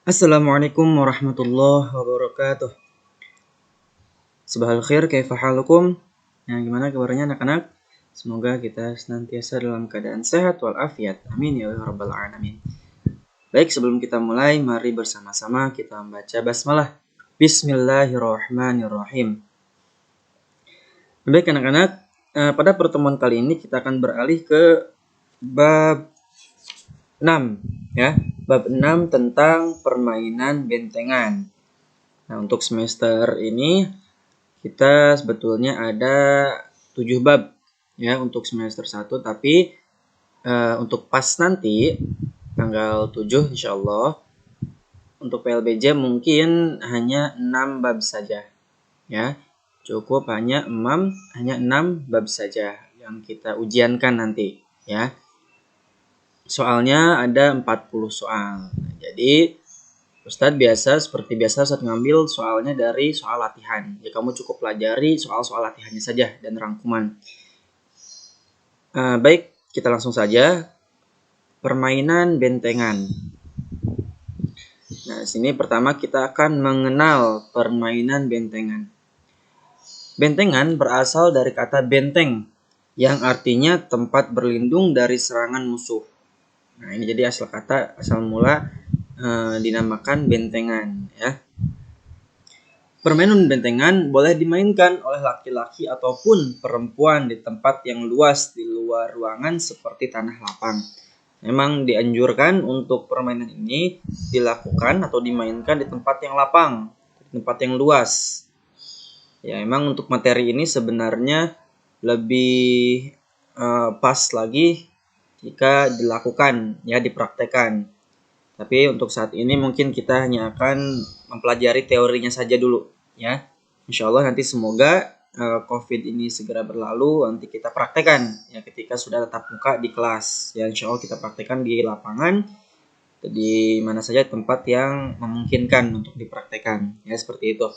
Assalamualaikum warahmatullahi wabarakatuh. Sabahal khair, kaifa halukum? Gimana kabarnya anak-anak? Semoga kita senantiasa dalam keadaan sehat walafiat. Amin ya rabbal alamin. Baik, sebelum kita mulai, mari bersama-sama kita membaca basmalah. Bismillahirrahmanirrahim. Baik anak-anak, pada pertemuan kali ini kita akan beralih ke bab 6 ya. Bab 6 tentang permainan bentengan. Nah, untuk semester ini kita sebetulnya ada 7 bab ya untuk semester 1, tapi untuk pas nanti tanggal 7 insyaallah untuk PLBJ mungkin hanya 6 bab saja ya. Cukup hanya 6 bab saja yang kita ujiankan nanti ya. Soalnya ada 40 soal. Jadi Ustadz seperti biasa Ustadz ngambil soalnya dari soal latihan. Ya kamu cukup pelajari soal-soal latihannya saja dan rangkuman. Baik, kita langsung saja. Permainan bentengan. Nah, sini pertama kita akan mengenal permainan bentengan. Bentengan berasal dari kata benteng, yang artinya tempat berlindung dari serangan musuh. Nah, ini jadi asal mula dinamakan bentengan ya. Permainan bentengan boleh dimainkan oleh laki-laki ataupun perempuan di tempat yang luas di luar ruangan seperti tanah lapang. Memang dianjurkan untuk permainan ini dilakukan atau dimainkan di tempat yang lapang, di tempat yang luas. Ya, memang untuk materi ini sebenarnya lebih pas lagi jika dilakukan, ya dipraktekkan. Tapi untuk saat ini mungkin kita hanya akan mempelajari teorinya saja dulu, ya. Insya Allah nanti semoga COVID ini segera berlalu, nanti kita praktekkan ya ketika sudah tatap muka di kelas. Ya insya Allah kita praktekkan di lapangan, di mana saja tempat yang memungkinkan untuk dipraktekkan. Ya seperti itu.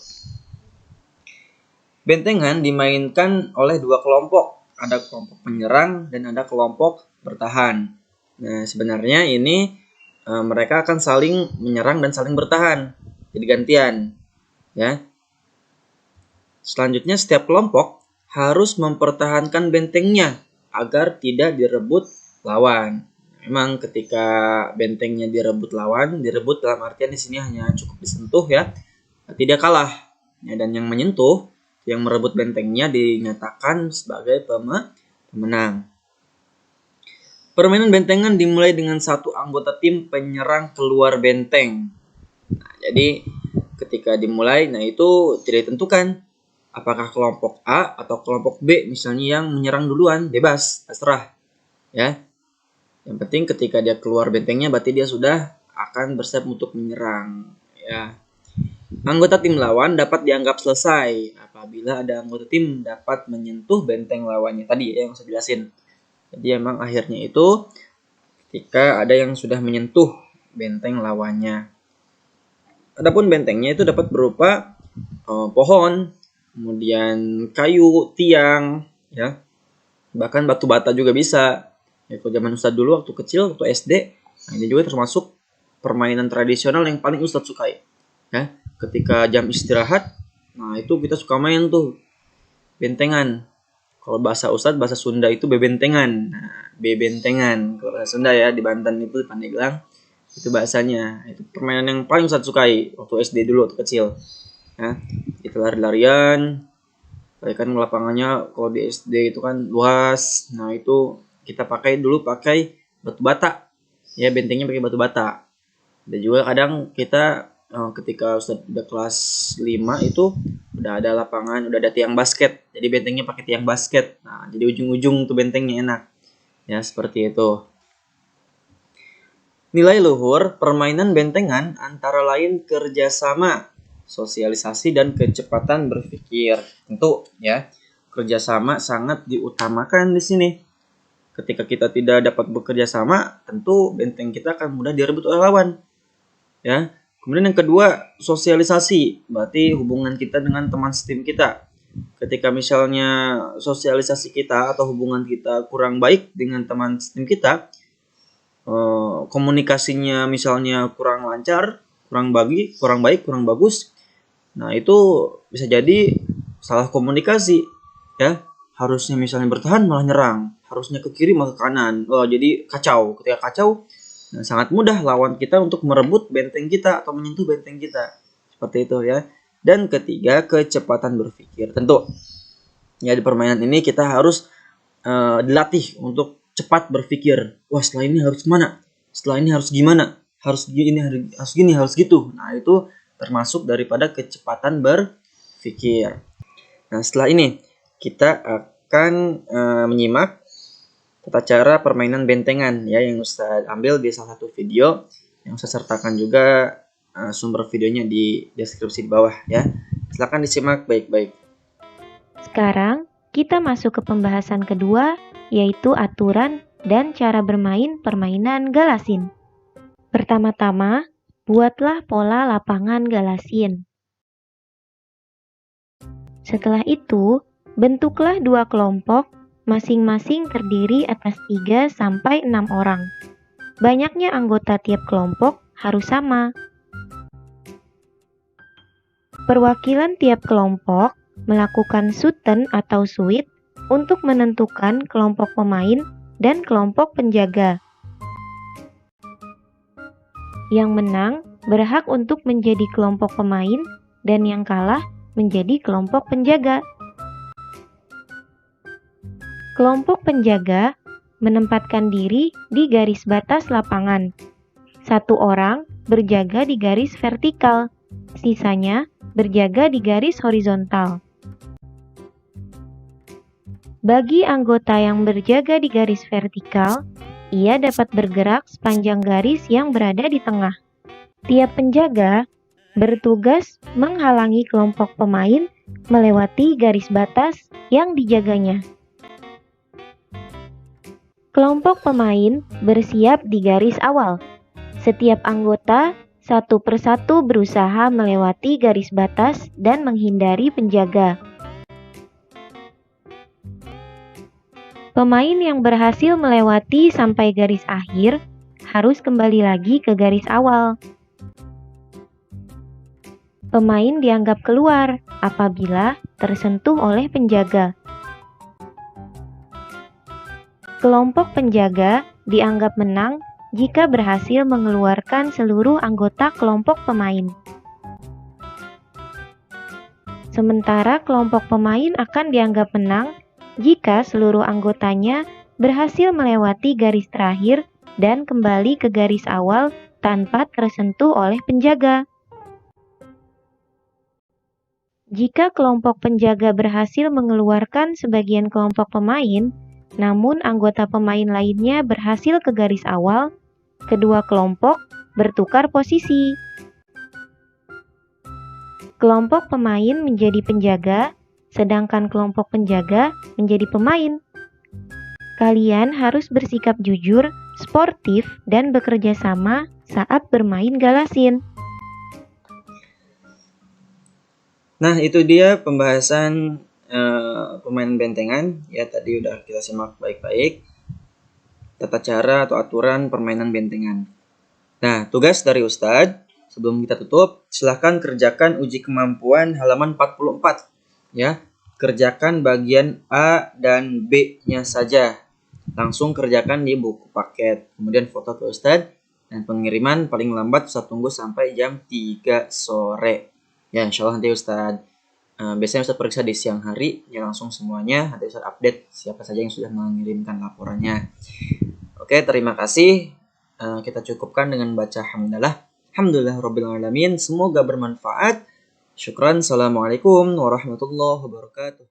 Bentengan dimainkan oleh dua kelompok. Ada kelompok penyerang dan ada kelompok bertahan. Nah sebenarnya ini mereka akan saling menyerang dan saling bertahan. Jadi gantian. Ya. Selanjutnya setiap kelompok harus mempertahankan bentengnya agar tidak direbut lawan. Memang ketika bentengnya direbut lawan, direbut dalam artian di sini hanya cukup disentuh ya, tidak kalah. Ya, dan yang menyentuh, yang merebut bentengnya dinyatakan sebagai pemenang. Permainan bentengan dimulai dengan satu anggota tim penyerang keluar benteng. Nah, jadi ketika dimulai, nah itu tidak ditentukan apakah kelompok A atau kelompok B misalnya yang menyerang duluan, bebas, terserah. Ya. Yang penting ketika dia keluar bentengnya berarti dia sudah akan bersiap untuk menyerang, ya. Anggota tim lawan dapat dianggap selesai apabila ada anggota tim dapat menyentuh benteng lawannya tadi ya, yang saya jelasin. Jadi emang akhirnya itu ketika ada yang sudah menyentuh benteng lawannya. Adapun bentengnya itu dapat berupa pohon, kemudian kayu, tiang, ya, bahkan batu bata juga bisa. Ya, kalau zaman Ustadz dulu waktu kecil, waktu SD, nah ini juga termasuk permainan tradisional yang paling Ustadz sukai. Ya, ketika jam istirahat, nah itu kita suka main tuh bentengan. Kalau bahasa Ustadz, bahasa Sunda itu bebentengan. Nah, bebentengan. Kalau bahasa Sunda ya, di Banten itu, di Pandeglang, itu bahasanya. Itu permainan yang paling Ustadz sukai waktu SD dulu, waktu kecil. Ya, itu lari-larian. Kan lapangannya kalau di SD itu kan luas. Nah itu kita pakai batu bata. Ya bentengnya pakai batu bata. Dan juga kadang kita ketika sudah kelas 5 itu udah ada lapangan, udah ada tiang basket. Jadi bentengnya pakai tiang basket. Nah jadi ujung-ujung tuh bentengnya enak. Ya seperti itu. Nilai luhur permainan bentengan antara lain kerjasama, sosialisasi, dan kecepatan berpikir. Tentu ya, kerjasama sangat diutamakan di sini. Ketika kita tidak dapat bekerja sama, tentu benteng kita akan mudah direbut oleh lawan. Ya. Kemudian yang kedua, sosialisasi, berarti hubungan kita dengan teman setim kita. Ketika misalnya sosialisasi kita atau hubungan kita kurang baik dengan teman setim kita, komunikasinya misalnya kurang lancar, kurang baik, kurang bagus. Nah, itu bisa jadi salah komunikasi, ya. Harusnya misalnya bertahan malah nyerang, harusnya ke kiri malah ke kanan. Oh, jadi kacau. Ketika kacau, nah, sangat mudah lawan kita untuk merebut benteng kita atau menyentuh benteng kita. Seperti itu ya. Dan ketiga, kecepatan berpikir. Tentu ya di permainan ini kita harus dilatih untuk cepat berpikir. Wah, setelah ini harus mana? Setelah ini harus gimana? Harus gini, harus gini, harus gitu. Nah, itu termasuk daripada kecepatan berpikir. Nah, setelah ini kita akan menyimak tata cara permainan bentengan ya yang Ustaz ambil di salah satu video yang saya sertakan juga sumber videonya di deskripsi di bawah ya. Silakan disimak baik-baik. Sekarang kita masuk ke pembahasan kedua, yaitu aturan dan cara bermain permainan galasin. Pertama-tama, buatlah pola lapangan galasin. Setelah itu, bentuklah 2 kelompok, masing-masing terdiri atas 3 sampai 6 orang. Banyaknya anggota tiap kelompok harus sama. Perwakilan tiap kelompok melakukan shooten atau sweep untuk menentukan kelompok pemain dan kelompok penjaga. Yang menang berhak untuk menjadi kelompok pemain dan yang kalah menjadi kelompok penjaga. Kelompok penjaga menempatkan diri di garis batas lapangan. 1 orang berjaga di garis vertikal, sisanya berjaga di garis horizontal. Bagi anggota yang berjaga di garis vertikal, ia dapat bergerak sepanjang garis yang berada di tengah. Tiap penjaga bertugas menghalangi kelompok pemain melewati garis batas yang dijaganya. Kelompok pemain bersiap di garis awal. Setiap anggota satu persatu berusaha melewati garis batas dan menghindari penjaga. Pemain yang berhasil melewati sampai garis akhir harus kembali lagi ke garis awal. Pemain dianggap keluar apabila tersentuh oleh penjaga. Kelompok penjaga dianggap menang jika berhasil mengeluarkan seluruh anggota kelompok pemain. Sementara kelompok pemain akan dianggap menang jika seluruh anggotanya berhasil melewati garis terakhir dan kembali ke garis awal tanpa tersentuh oleh penjaga. Jika kelompok penjaga berhasil mengeluarkan sebagian kelompok pemain, namun anggota pemain lainnya berhasil ke garis awal, kedua kelompok bertukar posisi. Kelompok pemain menjadi penjaga, sedangkan kelompok penjaga menjadi pemain. Kalian harus bersikap jujur, sportif, dan bekerja sama saat bermain galasin. Nah, itu dia pembahasan pemain bentengan ya, tadi udah kita simak baik-baik tata cara atau aturan permainan bentengan. Nah, tugas dari Ustadz sebelum kita tutup, silahkan kerjakan uji kemampuan halaman 44 ya. Kerjakan bagian A dan B-nya saja. Langsung kerjakan di buku paket. Kemudian foto ke Ustadz dan pengiriman paling lambat Ustadz tunggu sampai jam 3 sore. Ya, insya Allah nanti Ustadz biasanya Ustadz periksa di siang hari, ya langsung semuanya. Nanti Ustadz update siapa saja yang sudah mengirimkan laporannya. Oke, terima kasih. Kita cukupkan dengan baca hamdalah. Alhamdulillahirrabbilalamin. Semoga bermanfaat. Syukran. Assalamualaikum warahmatullahi wabarakatuh.